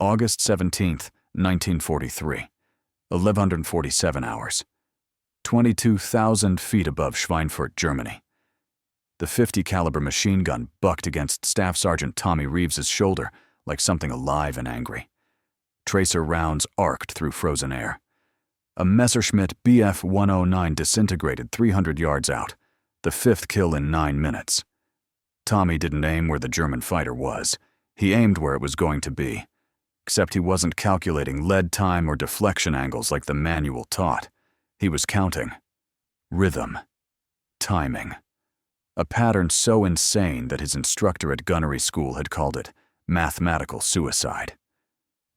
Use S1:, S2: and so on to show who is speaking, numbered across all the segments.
S1: August 17th, 1943. 1147 hours. 22,000 feet above Schweinfurt, Germany. The .50 caliber machine gun bucked against Staff Sergeant Tommy Reeves's shoulder like something alive and angry. Tracer rounds arced through frozen air. A Messerschmitt Bf 109 disintegrated 300 yards out, the fifth kill in 9 minutes. Tommy didn't aim where the German fighter was. He aimed where it was going to be. Except he wasn't calculating lead time or deflection angles like the manual taught. He was counting. Rhythm. Timing. A pattern so insane that his instructor at gunnery school had called it mathematical suicide.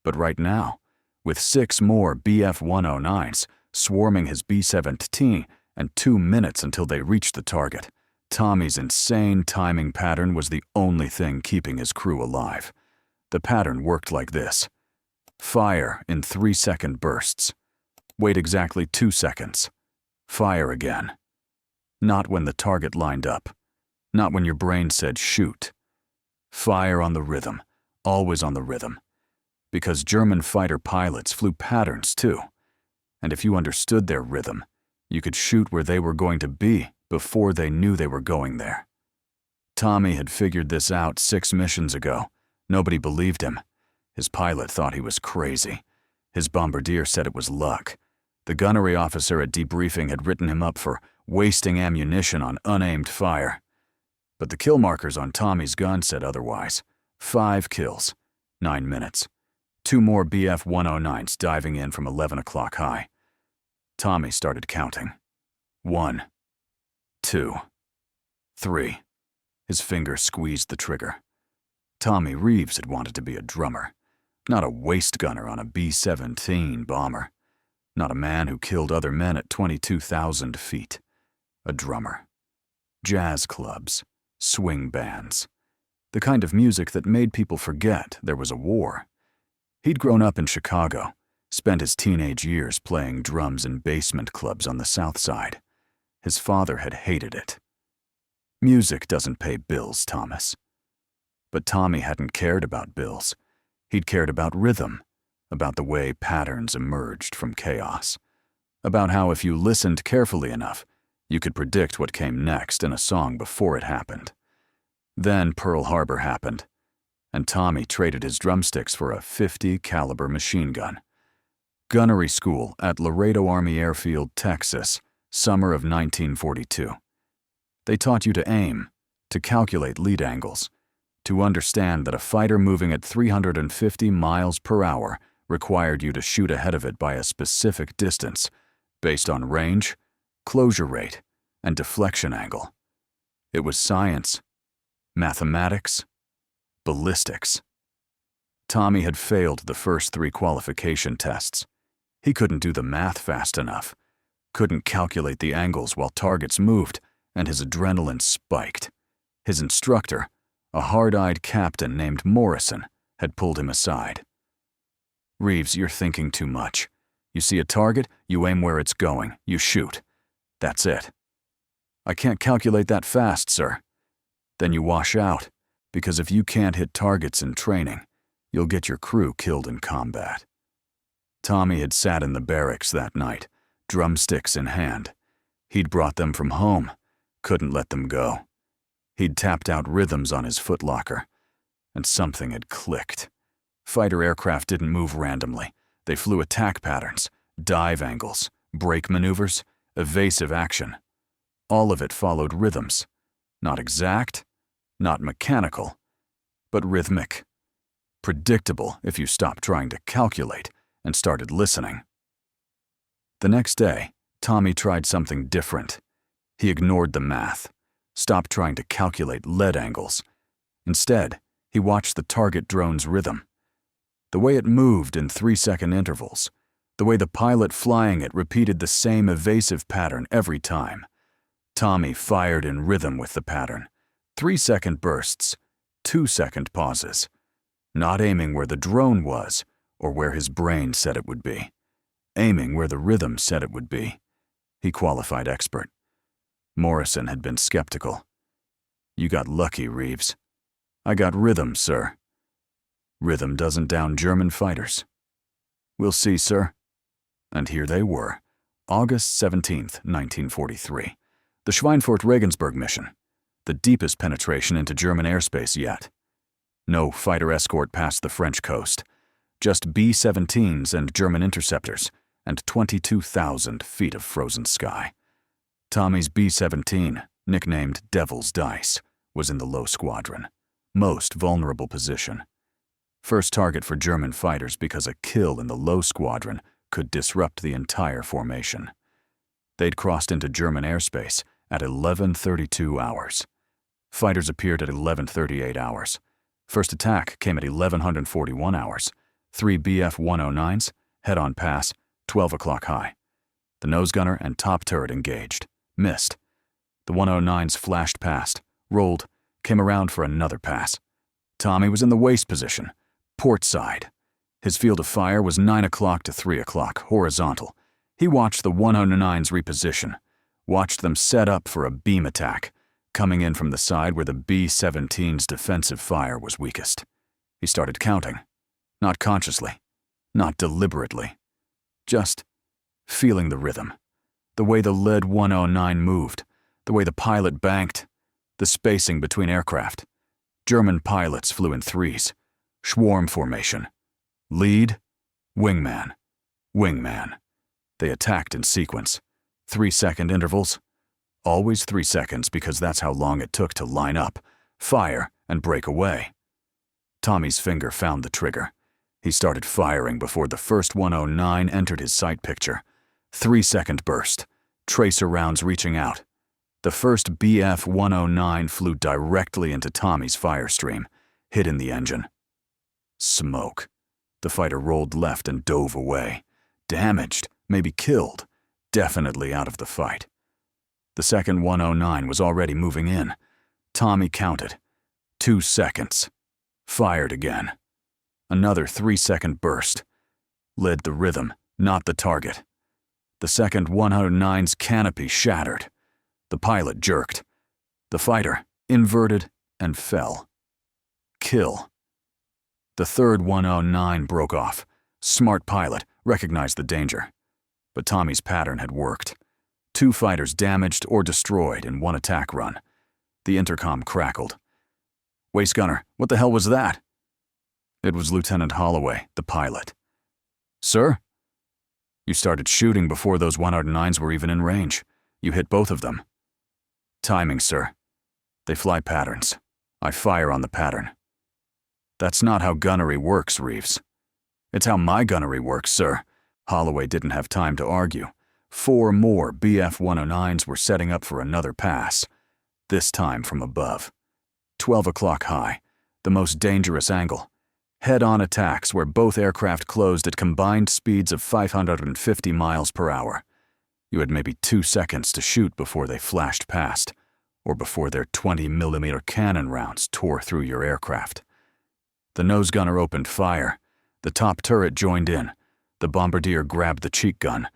S1: But right now, with 6 more Bf 109s swarming his B-17 and 2 minutes until they reached the target, Tommy's insane timing pattern was the only thing keeping his crew alive. The pattern worked like this. Fire in 3-second bursts. Wait exactly 2 seconds. Fire again. Not when the target lined up. Not when your brain said shoot. Fire on the rhythm. Always on the rhythm. Because German fighter pilots flew patterns too. And if you understood their rhythm, you could shoot where they were going to be before they knew they were going there. Tommy had figured this out 6 missions ago. Nobody believed him. His pilot thought he was crazy. His bombardier said it was luck. The gunnery officer at debriefing had written him up for wasting ammunition on unaimed fire. But the kill markers on Tommy's gun said otherwise. 5 kills, 9 minutes. 2 more Bf 109s diving in from 11 o'clock high. Tommy started counting. 1, 2, 3. His finger squeezed the trigger. Tommy Reeves had wanted to be a drummer, not a waist gunner on a B-17 bomber, not a man who killed other men at 22,000 feet. A drummer. Jazz clubs, swing bands, the kind of music that made people forget there was a war. He'd grown up in Chicago, spent his teenage years playing drums in basement clubs on the South Side. His father had hated it. Music doesn't pay bills, Thomas. But Tommy hadn't cared about bills. He'd cared about rhythm, about the way patterns emerged from chaos, about how if you listened carefully enough, you could predict what came next in a song before it happened. Then Pearl Harbor happened, and Tommy traded his drumsticks for a .50 caliber machine gun. Gunnery school at Laredo Army Airfield, Texas, summer of 1942. They taught you to aim, to calculate lead angles, to understand that a fighter moving at 350 miles per hour required you to shoot ahead of it by a specific distance, based on range, closure rate, and deflection angle. It was science, mathematics, ballistics. Tommy had failed the first 3 qualification tests. He couldn't do the math fast enough, couldn't calculate the angles while targets moved, and his adrenaline spiked. His instructor, a hard-eyed captain named Morrison, had pulled him aside. "Reeves, you're thinking too much. You see a target, you aim where it's going, you shoot. That's it." "I can't calculate that fast, sir." "Then you wash out, because if you can't hit targets in training, you'll get your crew killed in combat." Tommy had sat in the barracks that night, drumsticks in hand. He'd brought them from home, couldn't let them go. He'd tapped out rhythms on his footlocker, and something had clicked. Fighter aircraft didn't move randomly. They flew attack patterns, dive angles, brake maneuvers, evasive action. All of it followed rhythms. Not exact, not mechanical, but rhythmic. Predictable if you stopped trying to calculate and started listening. The next day, Tommy tried something different. He ignored the math, stopped trying to calculate lead angles. Instead, he watched the target drone's rhythm. The way it moved in 3-second intervals, the way the pilot flying it repeated the same evasive pattern every time. Tommy fired in rhythm with the pattern. 3-second bursts, 2-second pauses. Not aiming where the drone was or where his brain said it would be. Aiming where the rhythm said it would be. He qualified expert. Morrison had been skeptical. "You got lucky, Reeves." "I got rhythm, sir." Rhythm doesn't down German fighters. We'll see, sir. And here they were, August 17th, 1943. The Schweinfurt Regensburg mission, the deepest penetration into German airspace yet. No fighter escort past the French coast, just B-17s and German interceptors, and 22,000 feet of frozen sky. Tommy's B-17, nicknamed Devil's Dice, was in the low squadron, most vulnerable position. First target for German fighters because a kill in the low squadron could disrupt the entire formation. They'd crossed into German airspace at 11:32 hours. Fighters appeared at 11:38 hours. First attack came at 1141 hours. 3 Bf-109s, head-on pass, 12 o'clock high. The nose gunner and top turret engaged. Missed. The 109s flashed past, rolled, came around for another pass. Tommy was in the waist position, port side. His field of fire was 9 o'clock to 3 o'clock, horizontal. He watched the 109s reposition, watched them set up for a beam attack, coming in from the side where the B-17's defensive fire was weakest. He started counting. Not consciously, not deliberately, just feeling the rhythm, the way the lead 109 moved, the way the pilot banked, the spacing between aircraft. German pilots flew in threes, swarm formation, lead, wingman, wingman. They attacked in sequence, 3-second intervals, always 3 seconds because that's how long it took to line up, fire, and break away. Tommy's finger found the trigger. He started firing before the first 109 entered his sight picture. 3-second burst, tracer rounds reaching out. The first Bf-109 flew directly into Tommy's fire stream, hit in the engine. Smoke. The fighter rolled left and dove away. Damaged, maybe killed, definitely out of the fight. The second 109 was already moving in. Tommy counted. 2 seconds. Fired again. Another 3-second burst. Led the rhythm, not the target. The second 109's canopy shattered. The pilot jerked. The fighter inverted and fell. Kill. The third 109 broke off. Smart pilot recognized the danger. But Tommy's pattern had worked. 2 fighters damaged or destroyed in one attack run. The intercom crackled. "Waist gunner, what the hell was that?" It was Lieutenant Holloway, the pilot. "Sir? You started shooting before those 109s were even in range. You hit both of them." "Timing, sir. They fly patterns. I fire on the pattern." "That's not how gunnery works, Reeves." "It's how my gunnery works, sir." Holloway didn't have time to argue. 4 more Bf-109s were setting up for another pass, this time from above. 12 o'clock high, the most dangerous angle. Head-on attacks where both aircraft closed at combined speeds of 550 miles per hour. You had maybe 2 seconds to shoot before they flashed past, or before their 20mm cannon rounds tore through your aircraft. The nose gunner opened fire. The top turret joined in. The bombardier grabbed the cheek gun.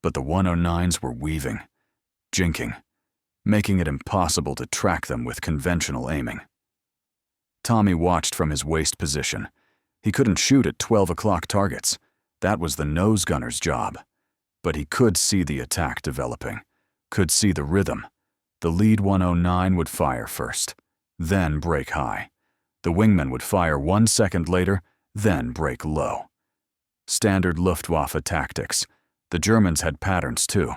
S1: But the 109s were weaving, jinking, making it impossible to track them with conventional aiming. Tommy watched from his waist position. He couldn't shoot at 12 o'clock targets. That was the nose gunner's job. But he could see the attack developing, could see the rhythm. The lead 109 would fire first, then break high. The wingman would fire 1 second later, then break low. Standard Luftwaffe tactics. The Germans had patterns too.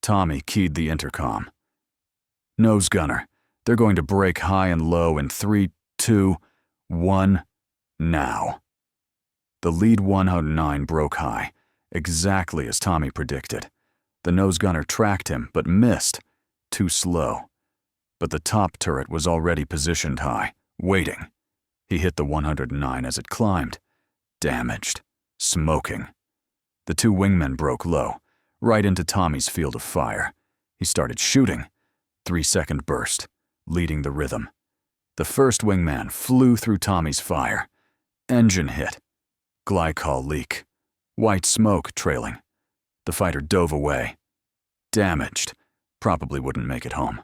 S1: Tommy keyed the intercom. "Nose gunner, they're going to break high and low in 3, 2, 1, now." The lead 109 broke high, exactly as Tommy predicted. The nose gunner tracked him, but missed. Too slow. But the top turret was already positioned high, waiting. He hit the 109 as it climbed. Damaged. Smoking. The 2 wingmen broke low, right into Tommy's field of fire. He started shooting. 3-second burst, leading the rhythm. The first wingman flew through Tommy's fire. Engine hit. Glycol leak. White smoke trailing. The fighter dove away. Damaged. Probably wouldn't make it home.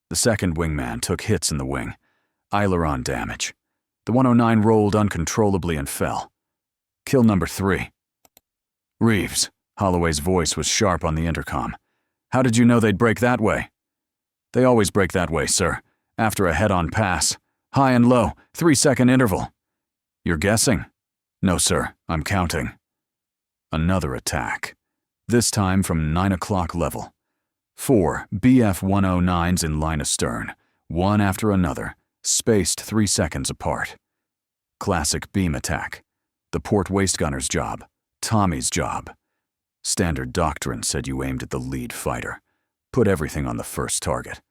S1: The second wingman took hits in the wing. Aileron damage. The 109 rolled uncontrollably and fell. Kill number 3. Reeves. Holloway's voice was sharp on the intercom. How did you know they'd break that way? They always break that way, sir. After a head-on pass. High and low, 3-second interval. You're guessing? No, sir. I'm counting. Another attack. This time from 9 o'clock level. 4 BF-109s in line astern, one after another, spaced 3 seconds apart. Classic beam attack. The port waist gunner's job. Tommy's job. Standard doctrine said you aimed at the lead fighter. Put everything on the first target.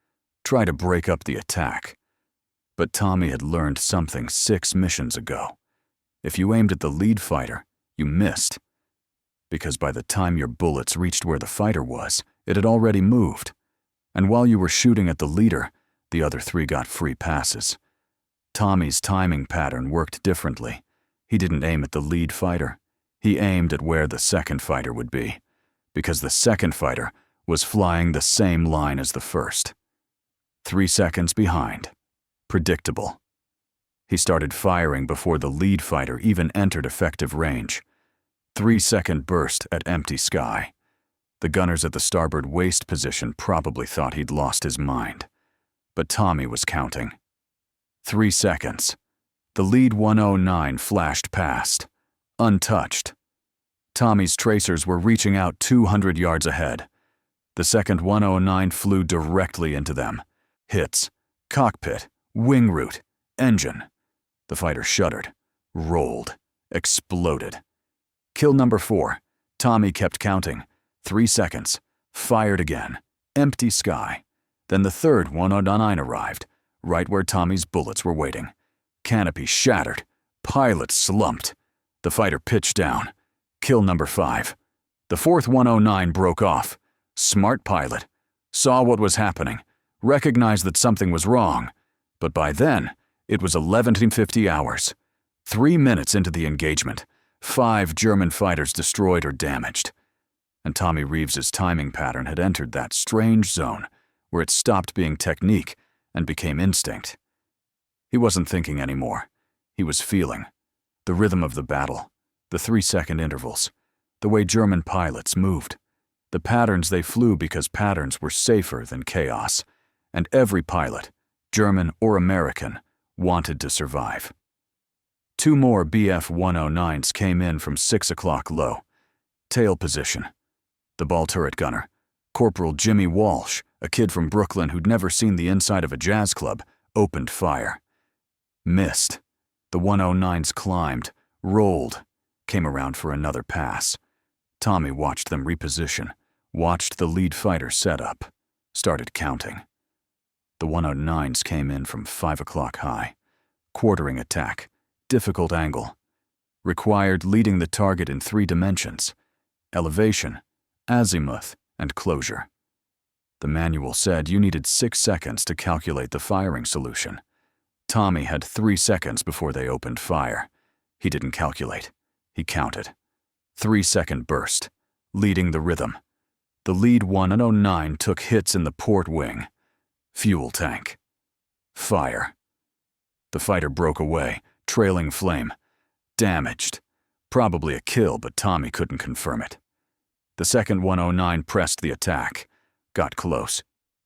S1: Try to break up the attack. But Tommy had learned something 6 missions ago. If you aimed at the lead fighter, you missed. Because by the time your bullets reached where the fighter was, it had already moved. And while you were shooting at the leader, the other 3 got free passes. Tommy's timing pattern worked differently. He didn't aim at the lead fighter. He aimed at where the second fighter would be, because the second fighter was flying the same line as the first. 3 seconds behind. Predictable. He started firing before the lead fighter even entered effective range. 3-second burst at empty sky. The gunners at the starboard waist position probably thought he'd lost his mind. But Tommy was counting. 3 seconds. The lead 109 flashed past, untouched. Tommy's tracers were reaching out 200 yards ahead. The second 109 flew directly into them. Hits. Cockpit. Wing root. Engine. The fighter shuddered. Rolled. Exploded. Kill number 4. Tommy kept counting. 3 seconds. Fired again. Empty sky. Then the third 109 arrived, right where Tommy's bullets were waiting. Canopy shattered. Pilot slumped. The fighter pitched down. Kill number 5. The fourth 109 broke off. Smart pilot. Saw what was happening. Recognized that something was wrong. But by then, it was 11:50 hours. 3 minutes into the engagement, 5 German fighters destroyed or damaged. And Tommy Reeves's timing pattern had entered that strange zone where it stopped being technique and became instinct. He wasn't thinking anymore. He was feeling. The rhythm of the battle, the 3-second intervals, the way German pilots moved, the patterns they flew because patterns were safer than chaos, and every pilot, German or American, wanted to survive. 2 more BF-109s came in from 6 o'clock low. Tail position. The ball turret gunner, Corporal Jimmy Walsh, a kid from Brooklyn who'd never seen the inside of a jazz club, opened fire. Missed. The 109s climbed, rolled, came around for another pass. Tommy watched them reposition, watched the lead fighter set up, started counting. The 109s came in from 5 o'clock high. Quartering attack, difficult angle. Required leading the target in 3 dimensions: elevation, azimuth, and closure. The manual said you needed 6 seconds to calculate the firing solution. Tommy had 3 seconds before they opened fire. He didn't calculate. He counted. 3-second burst, leading the rhythm. The lead 109 took hits in the port wing. Fuel tank. Fire. The fighter broke away, trailing flame. Damaged. Probably a kill, but Tommy couldn't confirm it. The second 109 pressed the attack. Got close.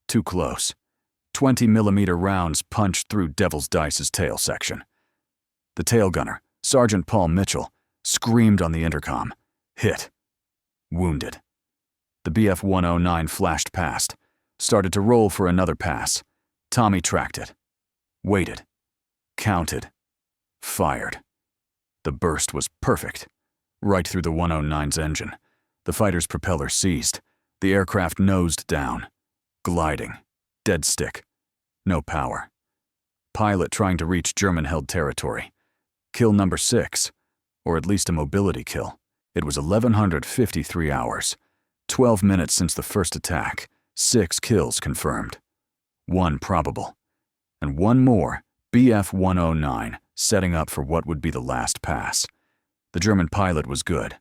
S1: Too close. 20-millimeter rounds punched through Devil's Dice's tail section. The tail gunner, Sergeant Paul Mitchell, screamed on the intercom. Hit. Wounded. The BF-109 flashed past, started to roll for another pass. Tommy tracked it. Waited. Counted. Fired. The burst was perfect. Right through the 109's engine. The fighter's propeller seized. The aircraft nosed down. Gliding. Dead stick. No power. Pilot trying to reach German-held territory. Kill number 6. Or at least a mobility kill. It was 1153 hours. 12 minutes since the first attack. 6 kills confirmed. 1 probable. And 1 more, BF-109, setting up for what would be the last pass. The German pilot was good.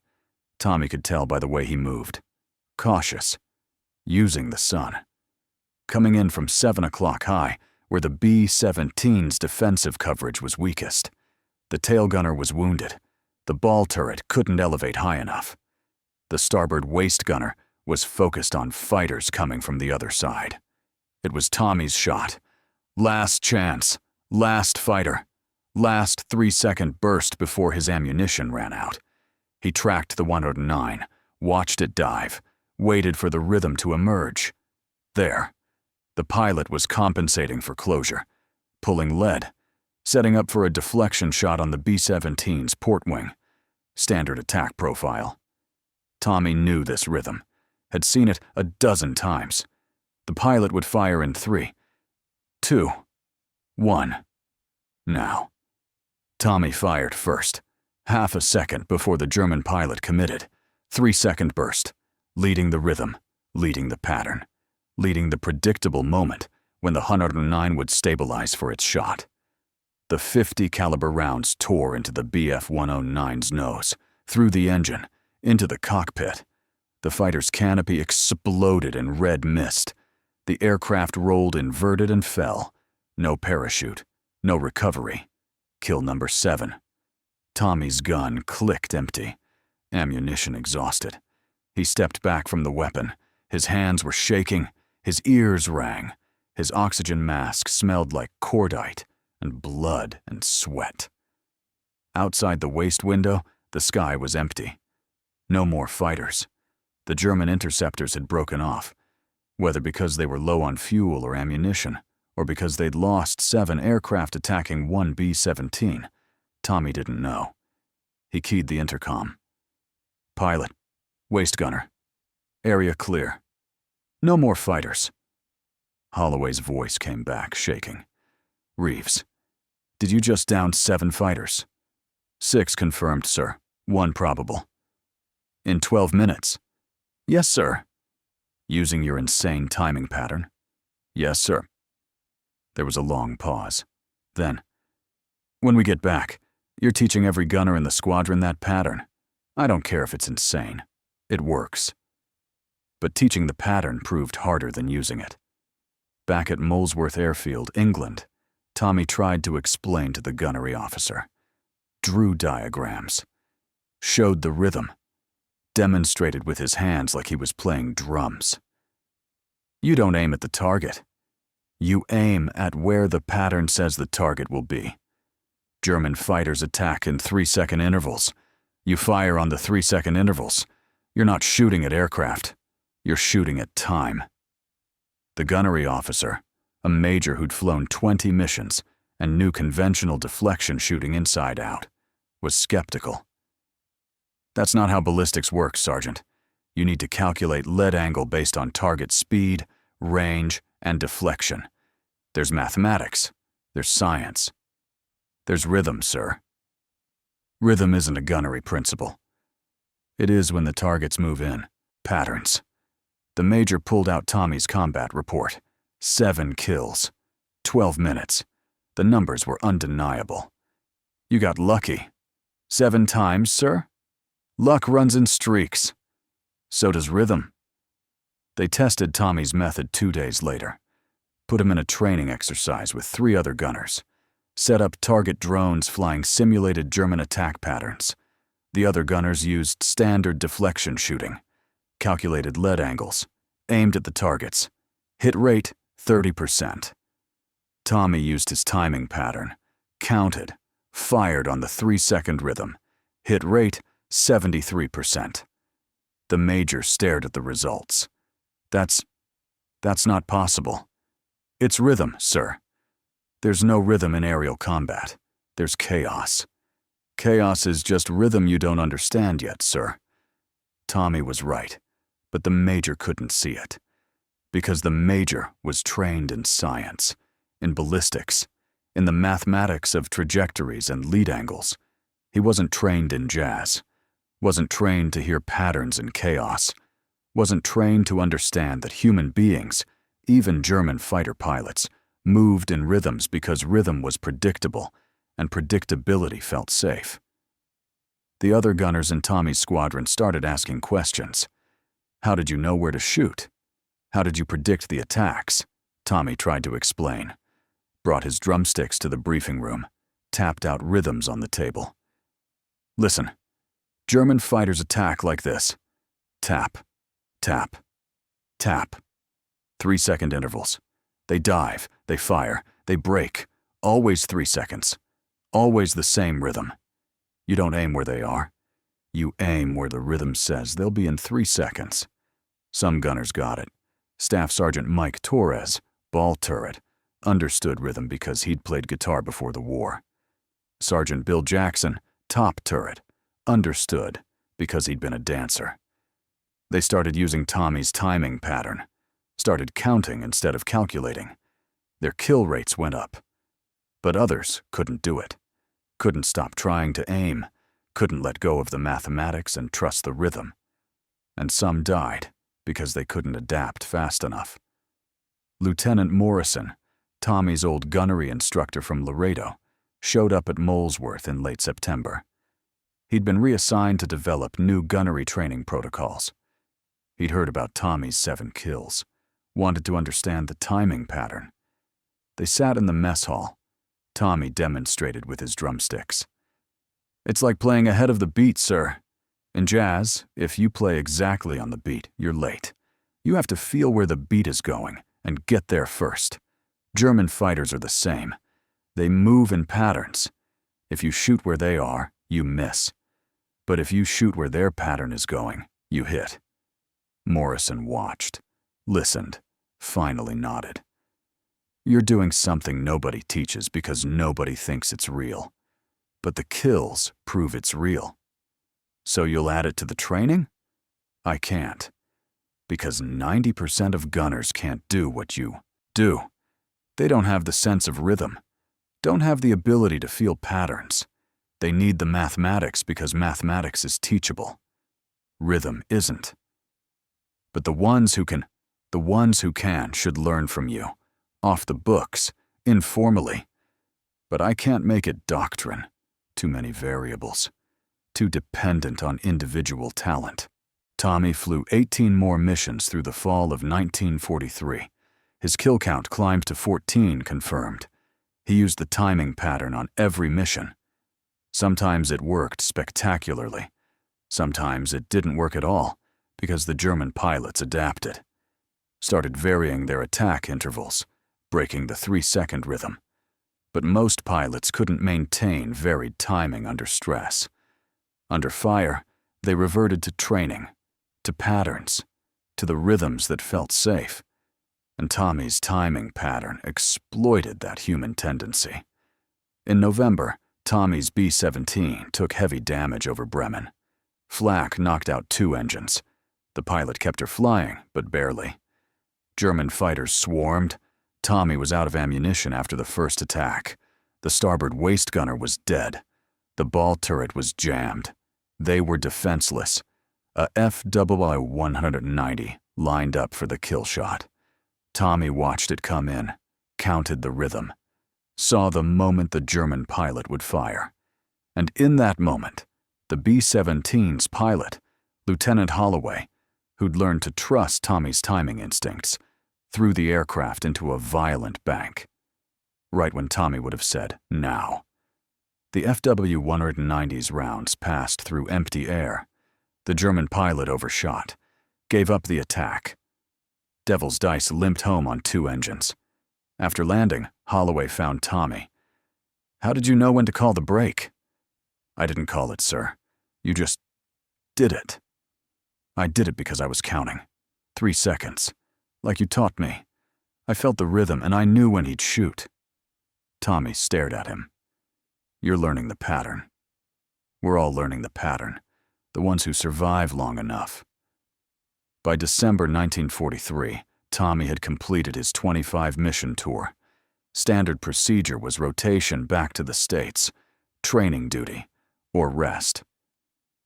S1: Tommy could tell by the way he moved. Cautious. Using the sun. Coming in from 7 o'clock high, where the B-17's defensive coverage was weakest. The tail gunner was wounded. The ball turret couldn't elevate high enough. The starboard waist gunner was focused on fighters coming from the other side. It was Tommy's shot. Last chance. Last fighter. Last 3-second burst before his ammunition ran out. He tracked the 109, watched it dive, waited for the rhythm to emerge. There. The pilot was compensating for closure, pulling lead, setting up for a deflection shot on the B-17's port wing. Standard attack profile. Tommy knew this rhythm, had seen it a dozen times. The pilot would fire in 3, 2, 1. Now. Tommy fired first, half a second before the German pilot committed. 3-second burst, leading the rhythm, leading the pattern, leading the predictable moment when the 109 would stabilize for its shot. The 50 caliber rounds tore into the BF-109's nose, through the engine, into the cockpit. The fighter's canopy exploded in red mist. The aircraft rolled inverted and fell. No parachute, no recovery. Kill number 7. Tommy's gun clicked empty, ammunition exhausted. He stepped back from the weapon. His hands were shaking, his ears rang. His oxygen mask smelled like cordite and blood and sweat. Outside the waist window, the sky was empty. No more fighters. The German interceptors had broken off, whether because they were low on fuel or ammunition, or because they'd lost 7 aircraft attacking 1 B-17. Tommy didn't know. He keyed the intercom. Pilot, waist gunner, area clear. No more fighters. Holloway's voice came back, shaking. Reeves, did you just down 7 fighters? 6 confirmed, sir. 1 probable. In 12 minutes? Yes, sir. Using your insane timing pattern? Yes, sir. There was a long pause. Then, when we get back, you're teaching every gunner in the squadron that pattern. I don't care if it's insane. It works. But teaching the pattern proved harder than using it. Back at Molesworth Airfield, England, Tommy tried to explain to the gunnery officer. Drew diagrams. Showed the rhythm. Demonstrated with his hands like he was playing drums. You don't aim at the target. You aim at where the pattern says the target will be. German fighters attack in 3-second intervals. You fire on the 3-second intervals. You're not shooting at aircraft. You're shooting at time. The gunnery officer, a major who'd flown 20 missions and knew conventional deflection shooting inside out, was skeptical. That's not how ballistics works, Sergeant. You need to calculate lead angle based on target speed, range, and deflection. There's mathematics. There's science. There's rhythm, sir. Rhythm isn't a gunnery principle. It is when the targets move in. Patterns. The major pulled out Tommy's combat report. 7 kills. 12 minutes. The numbers were undeniable. You got lucky. 7 times, sir? Luck runs in streaks. So does rhythm. They tested Tommy's method 2 days later. Put him in a training exercise with 3 other gunners. Set up target drones flying simulated German attack patterns. The other gunners used standard deflection shooting. Calculated lead angles. Aimed at the targets. Hit rate 30%. Tommy used his timing pattern. Counted. Fired on the 3-second rhythm. Hit rate 73%. The major stared at the results. That's not possible. It's rhythm, sir. There's no rhythm in aerial combat. There's chaos. Chaos is just rhythm you don't understand yet, sir. Tommy was right, but the major couldn't see it. Because the major was trained in science, in ballistics, in the mathematics of trajectories and lead angles. He wasn't trained in jazz. Wasn't trained to hear patterns in chaos. Wasn't trained to understand that human beings, even German fighter pilots, moved in rhythms because rhythm was predictable, and predictability felt safe. The other gunners in Tommy's squadron started asking questions. How did you know where to shoot? How did you predict the attacks? Tommy tried to explain. Brought his drumsticks to the briefing room. tapped out rhythms on the table. Listen, German fighters attack like this. Tap, tap, tap. 3-second intervals. They dive, they fire, they break. Always 3 seconds. Always the same rhythm. You don't aim where they are. You aim where the rhythm says they'll be in 3 seconds. Some gunners got it. Staff Sergeant Mike Torres, ball turret, understood rhythm because he'd played guitar before the war. Sergeant Bill Jackson, top turret, understood because he'd been a dancer. They started using Tommy's timing pattern, started counting instead of calculating. Their kill rates went up. But others couldn't do it, couldn't stop trying to aim, couldn't let go of the mathematics and trust the rhythm. And some died because they couldn't adapt fast enough. Lieutenant Morrison, Tommy's old gunnery instructor from Laredo, showed up at Molesworth in late September. He'd been reassigned to develop new gunnery training protocols. He'd heard about Tommy's 7 kills, wanted to understand the timing pattern. They sat in the mess hall. Tommy demonstrated with his drumsticks. It's like playing ahead of the beat, sir. In jazz, if you play exactly on the beat, you're late. You have to feel where the beat is going and get there first. German fighters are the same. They move in patterns. If you shoot where they are, you miss. But if you shoot where their pattern is going, you hit. Morrison watched, listened, finally nodded. You're doing something nobody teaches because nobody thinks it's real. But the kills prove it's real. So you'll add it to the training? I can't. Because 90% of gunners can't do what you do. They don't have the sense of rhythm, don't have the ability to feel patterns. They need the mathematics because mathematics is teachable. Rhythm isn't. But the ones who can should learn from you, off the books, informally. But I can't make it doctrine. Too many variables. Too dependent on individual talent. Tommy flew 18 more missions through the fall of 1943. His kill count climbed to 14 confirmed. He used the timing pattern on every mission. Sometimes it worked spectacularly. Sometimes it didn't work at all because the German pilots adapted. Started varying their attack intervals, breaking the 3-second rhythm. But most pilots couldn't maintain varied timing under stress. Under fire, they reverted to training, to patterns, to the rhythms that felt safe. And Tommy's timing pattern exploited that human tendency. In November, Tommy's B-17 took heavy damage over Bremen. Flak knocked out 2 engines. The pilot kept her flying, but barely. German fighters swarmed. Tommy was out of ammunition after the first attack. The starboard waist gunner was dead. The ball turret was jammed. They were defenseless. A FWI-190 lined up for the kill shot. Tommy watched it come in, counted the rhythm, saw the moment the German pilot would fire. And in that moment, the B-17's pilot, Lieutenant Holloway, who'd learned to trust Tommy's timing instincts, threw the aircraft into a violent bank. Right when Tommy would have said, now. The FW-190's rounds passed through empty air. The German pilot overshot, gave up the attack. Devil's Dice limped home on 2 engines. After landing, Holloway found Tommy. How did you know when to call the brake? I didn't call it, sir. You just did it. I did it because I was counting. 3 seconds. Like you taught me. I felt the rhythm and I knew when he'd shoot. Tommy stared at him. You're learning the pattern. We're all learning the pattern. The ones who survive long enough. By December 1943, Tommy had completed his 25-mission tour. Standard procedure was rotation back to the States, training duty, or rest.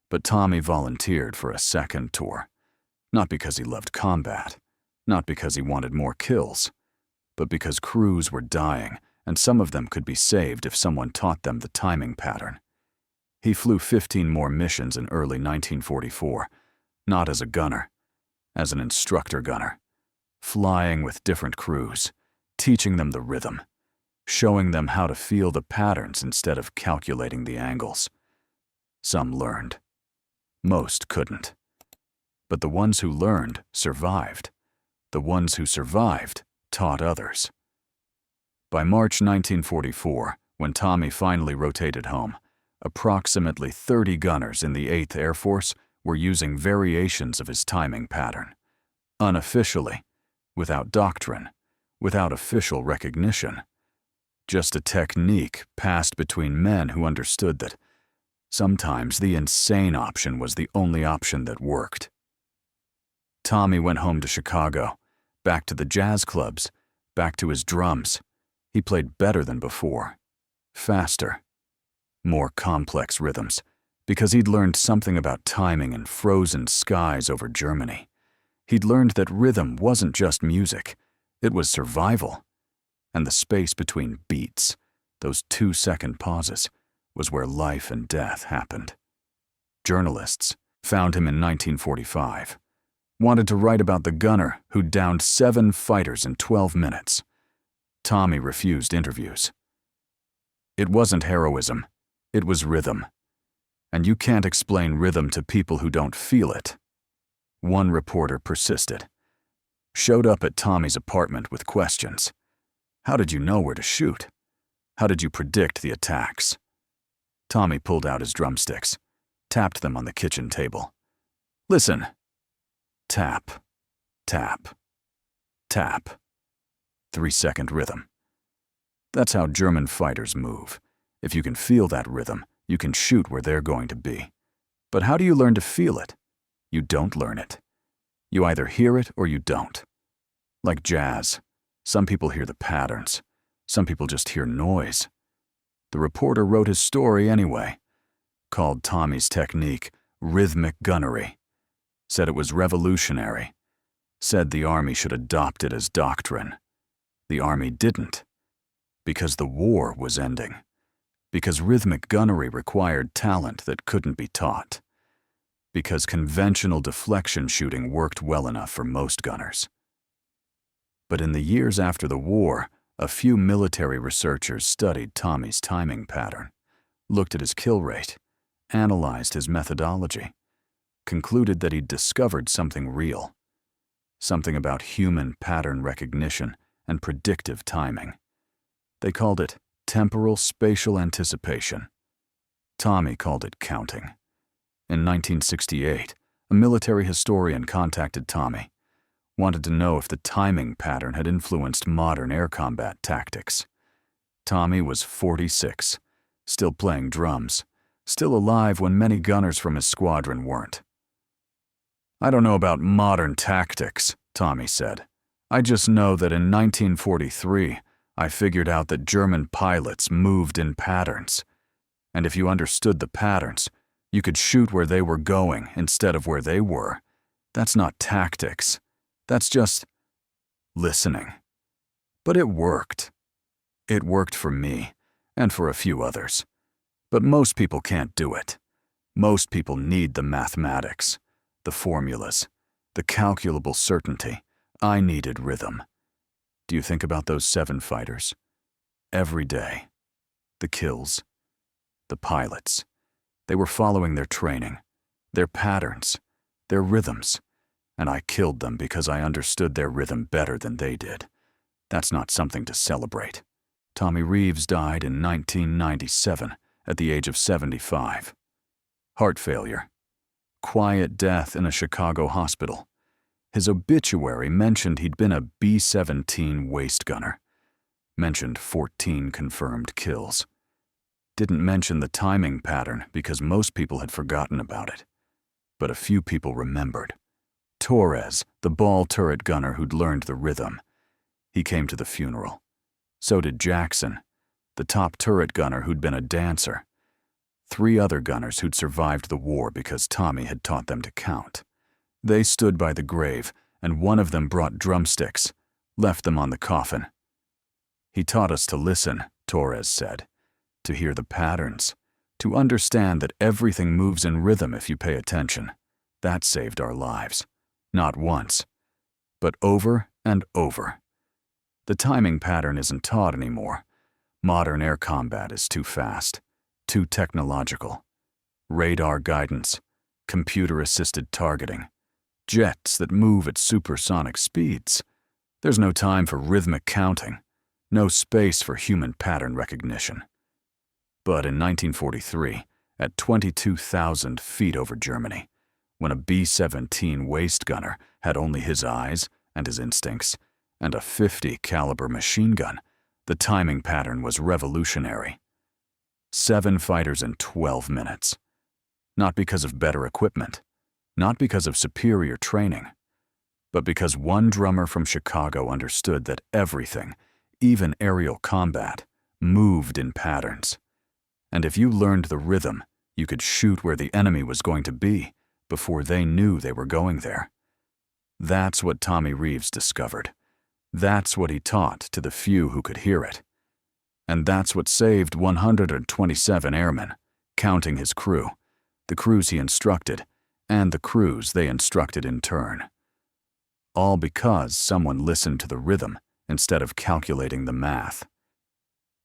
S1: But Tommy volunteered for a second tour. Not because he loved combat, not because he wanted more kills, but because crews were dying and some of them could be saved if someone taught them the timing pattern. He flew 15 more missions in early 1944, not as a gunner, as an instructor gunner, flying with different crews, teaching them the rhythm, showing them how to feel the patterns instead of calculating the angles. Some learned. Most couldn't. But the ones who learned survived. The ones who survived taught others. By March 1944, when Tommy finally rotated home, approximately 30 gunners in the 8th Air Force were using variations of his timing pattern. Unofficially, without doctrine, without official recognition. Just a technique passed between men who understood that sometimes the insane option was the only option that worked. Tommy went home to Chicago, back to the jazz clubs, back to his drums. He played better than before, faster, more complex rhythms, because he'd learned something about timing in frozen skies over Germany. He'd learned that rhythm wasn't just music, it was survival. And the space between beats, those 2-second pauses, was where life and death happened. Journalists found him in 1945, wanted to write about the gunner who downed 7 fighters in 12 minutes. Tommy refused interviews. It wasn't heroism, it was rhythm. And you can't explain rhythm to people who don't feel it. One reporter persisted. Showed up at Tommy's apartment with questions. How did you know where to shoot? How did you predict the attacks? Tommy pulled out his drumsticks, tapped them on the kitchen table. Listen. Tap, tap, tap. 3-second rhythm. That's how German fighters move. If you can feel that rhythm, you can shoot where they're going to be. But how do you learn to feel it? You don't learn it. You either hear it or you don't. Like jazz, some people hear the patterns. Some people just hear noise. The reporter wrote his story anyway. Called Tommy's technique rhythmic gunnery. Said it was revolutionary. Said the Army should adopt it as doctrine. The Army didn't. Because the war was ending. Because rhythmic gunnery required talent that couldn't be taught. Because conventional deflection shooting worked well enough for most gunners. But in the years after the war, a few military researchers studied Tommy's timing pattern, looked at his kill rate, analyzed his methodology, concluded that he'd discovered something real, something about human pattern recognition and predictive timing. They called it temporal spatial anticipation. Tommy called it counting. In 1968, a military historian contacted Tommy, wanted to know if the timing pattern had influenced modern air combat tactics. Tommy was 46, still playing drums, still alive when many gunners from his squadron weren't. I don't know about modern tactics, Tommy said. I just know that in 1943, I figured out that German pilots moved in patterns. And if you understood the patterns, you could shoot where they were going instead of where they were. That's not tactics. That's just listening. But it worked. It worked for me, and for a few others. But most people can't do it. Most people need the mathematics, the formulas, the calculable certainty. I needed rhythm. Do you think about those 7 fighters? Every day. The kills. The pilots. They were following their training, their patterns, their rhythms, and I killed them because I understood their rhythm better than they did. That's not something to celebrate. Tommy Reeves died in 1997 at the age of 75. Heart failure. Quiet death in a Chicago hospital. His obituary mentioned he'd been a B-17 waist gunner. Mentioned 14 confirmed kills. Didn't mention the timing pattern because most people had forgotten about it. But a few people remembered. Torres, the ball turret gunner who'd learned the rhythm. He came to the funeral. So did Jackson, the top turret gunner who'd been a dancer. 3 other gunners who'd survived the war because Tommy had taught them to count. They stood by the grave, and one of them brought drumsticks, left them on the coffin. He taught us to listen, Torres said, to hear the patterns, to understand that everything moves in rhythm if you pay attention. That saved our lives. Not once, but over and over. The timing pattern isn't taught anymore, Modern air combat is too fast, too technological. Radar guidance, computer-assisted targeting, jets that move at supersonic speeds. There's no time for rhythmic counting, no space for human pattern recognition. But in 1943, at 22,000 feet over Germany, when a B-17 waist gunner had only his eyes and his instincts, and a .50 caliber machine gun, the timing pattern was revolutionary. 7 fighters in 12 minutes. Not because of better equipment, not because of superior training, but because one drummer from Chicago understood that everything, even aerial combat, moved in patterns. And if you learned the rhythm, you could shoot where the enemy was going to be before they knew they were going there. That's what Tommy Reeves discovered. That's what he taught to the few who could hear it. And that's what saved 127 airmen, counting his crew, the crews he instructed, and the crews they instructed in turn. All because someone listened to the rhythm instead of calculating the math.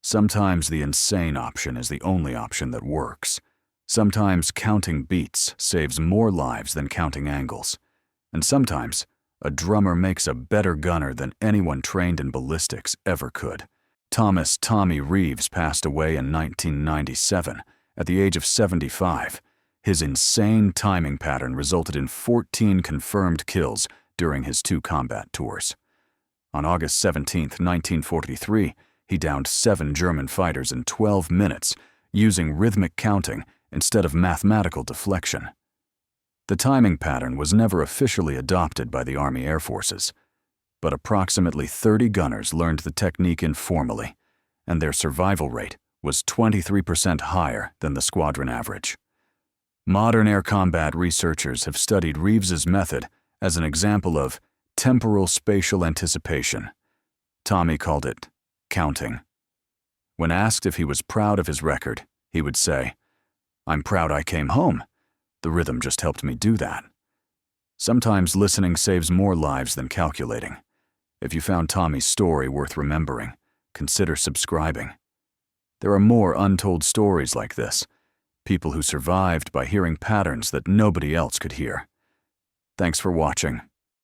S1: Sometimes the insane option is the only option that works. Sometimes counting beats saves more lives than counting angles. And sometimes a drummer makes a better gunner than anyone trained in ballistics ever could. Thomas Tommy Reeves passed away in 1997 at the age of 75. His insane timing pattern resulted in 14 confirmed kills during his 2 combat tours. On August 17, 1943, he downed 7 German fighters in 12 minutes using rhythmic counting instead of mathematical deflection. The timing pattern was never officially adopted by the Army Air Forces, but approximately 30 gunners learned the technique informally, and their survival rate was 23% higher than the squadron average. Modern air combat researchers have studied Reeves's method as an example of temporal spatial anticipation. Tommy called it counting. When asked if he was proud of his record, he would say, "I'm proud I came home. The rhythm just helped me do that." Sometimes listening saves more lives than calculating. If you found Tommy's story worth remembering, consider subscribing. There are more untold stories like this, people who survived by hearing patterns that nobody else could hear. Thanks for watching.